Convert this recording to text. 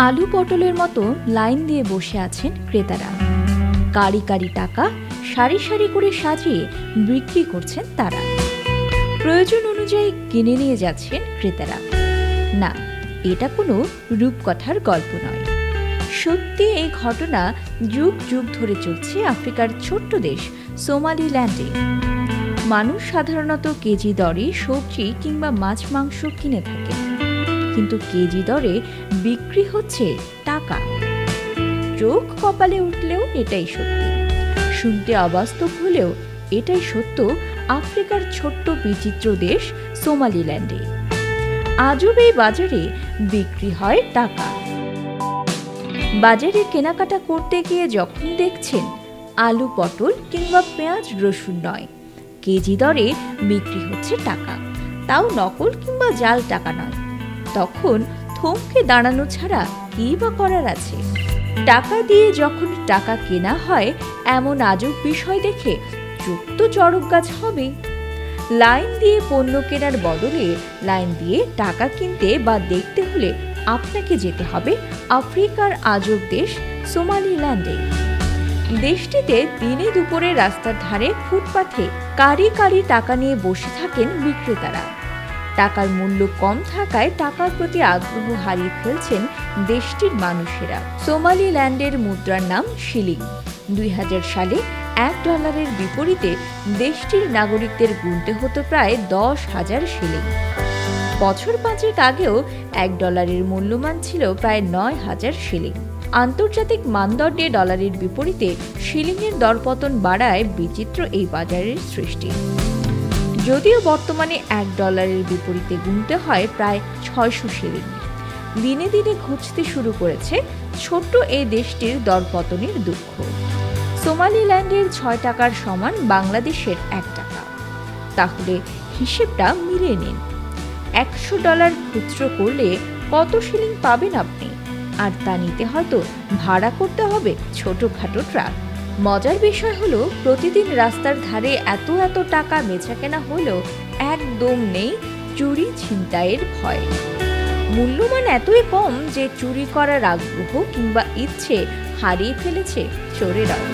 আলু পটলের মতো লাইন দিয়ে বসে আছেন ক্রেতারা। কারি কারি টাকা সারি সারি করে সাজিয়ে বিক্রি করছেন তারা। প্রয়োজন অনুযায়ী কিনে নিয়ে যাচ্ছেন ক্রেতারা। না, এটা কোনো রূপকথার গল্প নয়, সত্যি এই ঘটনা যুগ যুগ ধরে চলছে আফ্রিকার ছোট্ট দেশ সোমালিল্যান্ডে। মানুষ সাধারণত কেজি দরে সবজি কিংবা মাছ মাংস কিনে থাকে, কিন্তু কেজি দরে বিক্রি হচ্ছে টাকা। চোখ কপালে উঠলেও এটাই সত্যি, শুনতে অবাস্তব হলেও এটাই সত্য আফ্রিকার ছোট্ট বিচিত্র দেশ সোমালিল্যান্ডে। আজব এই বাজারে বিক্রি হয় টাকা। বাজারে কেনাকাটা করতে গিয়ে যখন দেখছেন আলু পটল কিংবা পেঁয়াজ রসুন নয়, কেজি দরে বিক্রি হচ্ছে টাকা, তাও নকল কিংবা জাল টাকা নয়, তখন থমকে দাঁড়ানো ছাড়া কি বা করার আছে? টাকা দিয়ে যখন টাকা কেনা হয়, এমন আজব বিষয় দেখে চোখ তো চড়ক গাছ হবে। লাইন দিয়ে পণ্য কেনার বদলে লাইন দিয়ে টাকা কিনতে বা দেখতে হলে আপনাকে যেতে হবে আফ্রিকার আজব দেশ সোমালিল্যান্ডে। দেশটিতে দিনে দুপুরে রাস্তার ধারে ফুটপাথে কারি কারি টাকা নিয়ে বসে থাকেন বিক্রেতারা। টাকার মূল্য কম থাকায় টাকার প্রতি আগ্রহ হারিয়ে ফেলছেন দেশটির মানুষেরা। সোমালিল্যান্ডের মুদ্রার নাম শিলিং। 2000 সালে $1 বিপরীতে দেশটির নাগরিকদের গুনতে হতো প্রায় 10,000 শিলিং। বছর 5 আগেও $1 মূল্যমান ছিল প্রায় 9,000 শিলিং। আন্তর্জাতিক মানদণ্ডে ডলারের বিপরীতে শিলিংয়ের দরপতন বাড়ায় বিচিত্র এই বাজারের সৃষ্টি। যদিও বর্তমানে $1 বিপরীতে গুনতে হয় প্রায় 600 শিলিং। দিনে দিনে ঘুচতে শুরু করেছে ছোট্ট এই দেশটির দরপতনের দুঃখ। সোমালিল্যান্ডের 6 টাকার সমান বাংলাদেশের 1 টাকা। তাহলে হিসেবটা মিলিয়ে নিন। $100 খুচরো করলে কত শিলিং পাবেন আপনি? আর তা নিতে হয়তো ভাড়া করতে হবে ছোটখাটো ট্রাক। মজার বিষয় হলো, প্রতিদিন রাস্তার ধারে এত এত টাকা বেচাকেনা হলেও একদম নেই চুরি ছিনতাইয়ের ভয়। মূল্যমান এতই কম যে চুরি করার আগ্রহ কিংবা ইচ্ছে হারিয়ে ফেলেছে চোরেরাও।